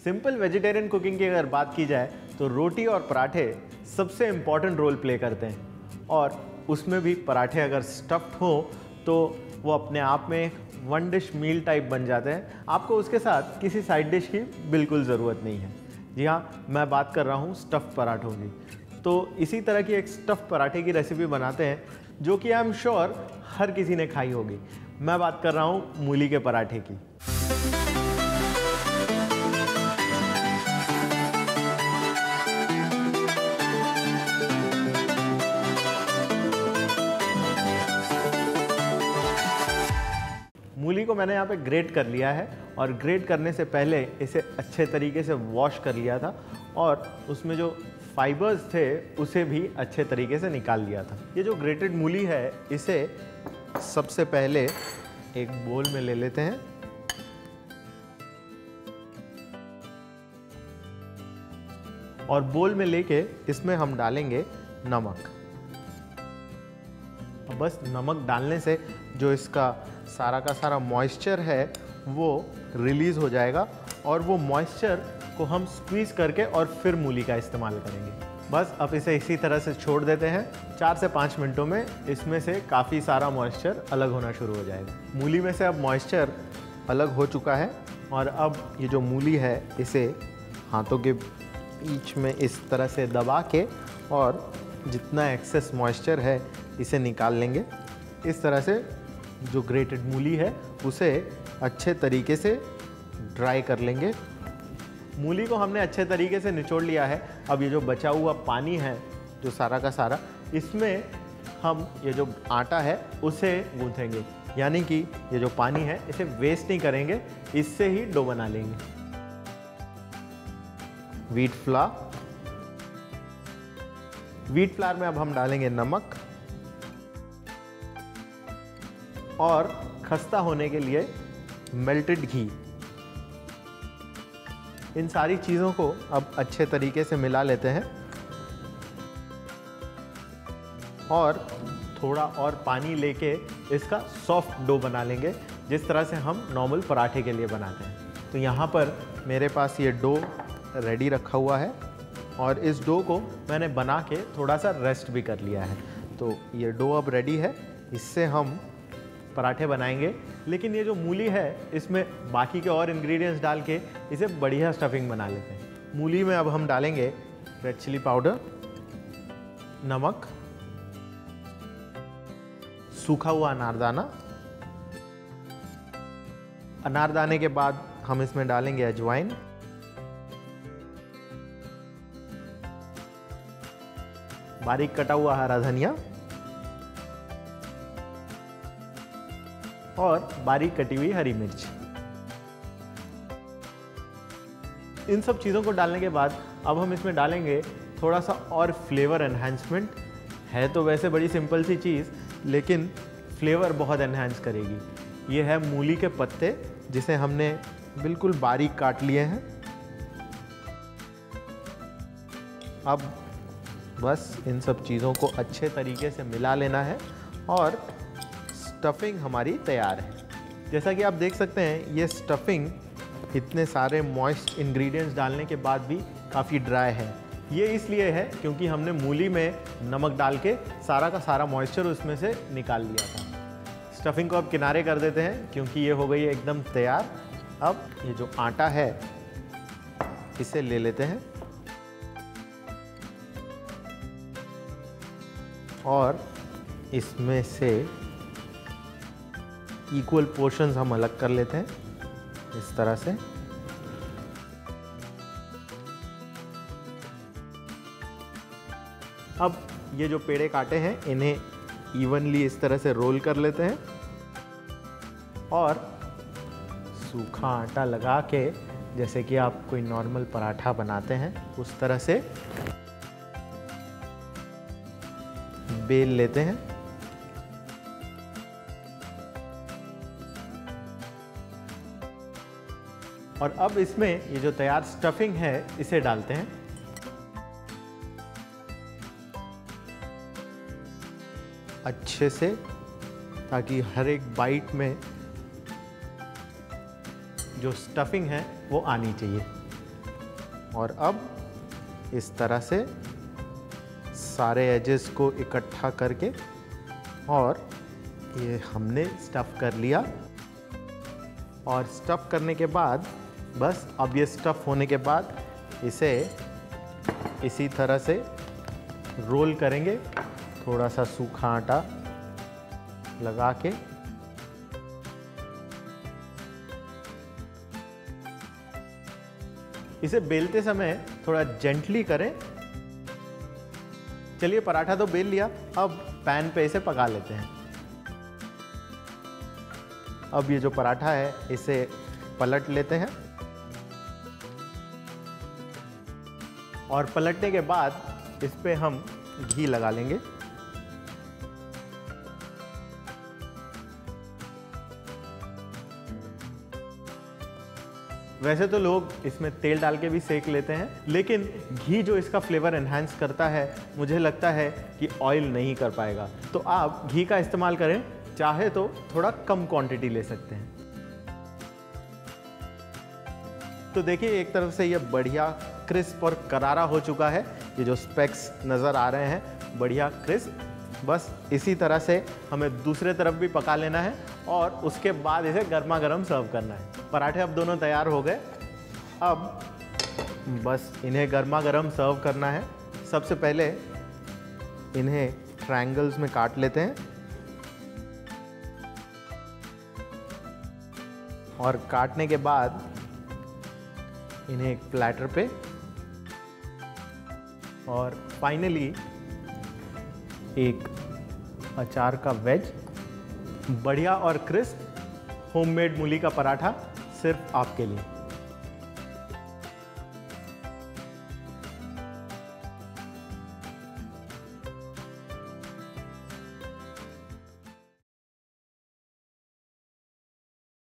Simple vegetarian cooking की अगर बात की जाए तो रोटी और पराठे सबसे इम्पॉर्टेंट रोल प्ले करते हैं, और उसमें भी पराठे अगर स्टफ्ड हो तो वो अपने आप में एक वन डिश मील टाइप बन जाते हैं। आपको उसके साथ किसी साइड डिश की बिल्कुल ज़रूरत नहीं है। जी हाँ, मैं बात कर रहा हूँ स्टफ़्ड पराठों की। तो इसी तरह की एक स्टफ़्ड पराठे की रेसिपी बनाते हैं जो कि आई एम श्योर हर किसी ने खाई होगी। मैं बात कर रहा हूँ मूली के पराठे की। मूली को मैंने यहाँ पे ग्रेट कर लिया है, और ग्रेट करने से पहले इसे अच्छे तरीके से वॉश कर लिया था और उसमें जो फाइबर्स थे उसे भी अच्छे तरीके से निकाल लिया था। ये जो ग्रेटेड मूली है इसे सबसे पहले एक बोल में ले लेते हैं और बोल में लेके इसमें हम डालेंगे नमक। बस नमक डालने से जो इसका सारा का सारा मॉइस्चर है वो रिलीज़ हो जाएगा, और वो मॉइस्चर को हम स्क्वीज़ करके और फिर मूली का इस्तेमाल करेंगे। बस अब इसे इसी तरह से छोड़ देते हैं। 4 से 5 मिनटों में इसमें से काफ़ी सारा मॉइस्चर अलग होना शुरू हो जाएगा। मूली में से अब मॉइस्चर अलग हो चुका है, और अब ये जो मूली है इसे हाथों के बीच में इस तरह से दबा के और जितना एक्सेस मॉइस्चर है इसे निकाल लेंगे। इस तरह से जो ग्रेटेड मूली है उसे अच्छे तरीके से ड्राई कर लेंगे। मूली को हमने अच्छे तरीके से निचोड़ लिया है। अब ये जो बचा हुआ पानी है जो सारा का सारा, इसमें हम ये जो आटा है उसे गूँथेंगे, यानी कि ये जो पानी है इसे वेस्ट नहीं करेंगे, इससे ही डो बना लेंगे। व्हीट फ्लावर में अब हम डालेंगे नमक और खस्ता होने के लिए मेल्टेड घी। इन सारी चीज़ों को अब अच्छे तरीके से मिला लेते हैं और थोड़ा और पानी लेके इसका सॉफ्ट डो बना लेंगे, जिस तरह से हम नॉर्मल पराठे के लिए बनाते हैं। तो यहाँ पर मेरे पास ये डो रेडी रखा हुआ है, और इस डो को मैंने बना के थोड़ा सा रेस्ट भी कर लिया है। तो ये डो अब रेडी है, इससे हम पराठे बनाएंगे। लेकिन ये जो मूली है इसमें बाकी के और इंग्रेडिएंट्स डाल के इसे बढ़िया स्टफिंग बना लेते हैं। मूली में अब हम डालेंगे रेड चिली पाउडर, नमक, सूखा हुआ अनारदाना। अनारदाने के बाद हम इसमें डालेंगे अजवाइन, बारीक कटा हुआ हरा धनिया और बारीक कटी हुई हरी मिर्च। इन सब चीज़ों को डालने के बाद अब हम इसमें डालेंगे थोड़ा सा और फ्लेवर एनहांसमेंट। है तो वैसे बड़ी सिंपल सी चीज़, लेकिन फ्लेवर बहुत एनहांस करेगी। ये है मूली के पत्ते, जिसे हमने बिल्कुल बारीक काट लिए हैं। अब बस इन सब चीज़ों को अच्छे तरीके से मिला लेना है और स्टफिंग हमारी तैयार है। जैसा कि आप देख सकते हैं ये स्टफिंग इतने सारे मॉइस्ट इंग्रेडिएंट्स डालने के बाद भी काफ़ी ड्राई है। ये इसलिए है क्योंकि हमने मूली में नमक डाल के सारा का सारा मॉइस्चर उसमें से निकाल लिया था। स्टफिंग को अब किनारे कर देते हैं क्योंकि ये हो गई है एकदम तैयार। अब ये जो आटा है इसे ले लेते हैं और इसमें से इक्वल पोर्शंस हम अलग कर लेते हैं इस तरह से। अब ये जो पेड़े काटे हैं इन्हें इवनली इस तरह से रोल कर लेते हैं और सूखा आटा लगा के, जैसे कि आप कोई नॉर्मल पराठा बनाते हैं उस तरह से बेल लेते हैं। और अब इसमें ये जो तैयार स्टफिंग है इसे डालते हैं। अच्छे से, ताकि हर एक बाइट में जो स्टफिंग है वो आनी चाहिए। और अब इस तरह से सारे एजेस को इकट्ठा करके और ये हमने स्टफ़ कर लिया। और स्टफ़ करने के बाद बस अब ये स्टफ़ होने के बाद इसे इसी तरह से रोल करेंगे, थोड़ा सा सूखा आटा लगा के। इसे बेलते समय थोड़ा जेंटली करें। चलिए पराठा तो बेल लिया, अब पैन पे इसे पका लेते हैं। अब ये जो पराठा है इसे पलट लेते हैं और पलटने के बाद इस पे हम घी लगा लेंगे। वैसे तो लोग इसमें तेल डाल के भी सेक लेते हैं, लेकिन घी जो इसका फ्लेवर एनहांस करता है, मुझे लगता है कि ऑयल नहीं कर पाएगा। तो आप घी का इस्तेमाल करें, चाहे तो थोड़ा कम क्वांटिटी ले सकते हैं। तो देखिए एक तरफ से ये बढ़िया क्रिस्प और करारा हो चुका है। ये जो स्पेक्स नज़र आ रहे हैं बढ़िया क्रिस्प। बस इसी तरह से हमें दूसरे तरफ भी पका लेना है और उसके बाद इसे गर्मा गर्म सर्व करना है। पराठे अब दोनों तैयार हो गए। अब बस इन्हें गर्मा गर्म सर्व करना है। सबसे पहले इन्हें ट्रायंगल्स में काट लेते हैं और काटने के बाद इन्हें एक प्लेटर पे और फाइनली एक अचार का वेज। बढ़िया और क्रिस्प होममेड मूली का पराठा सिर्फ आपके लिए।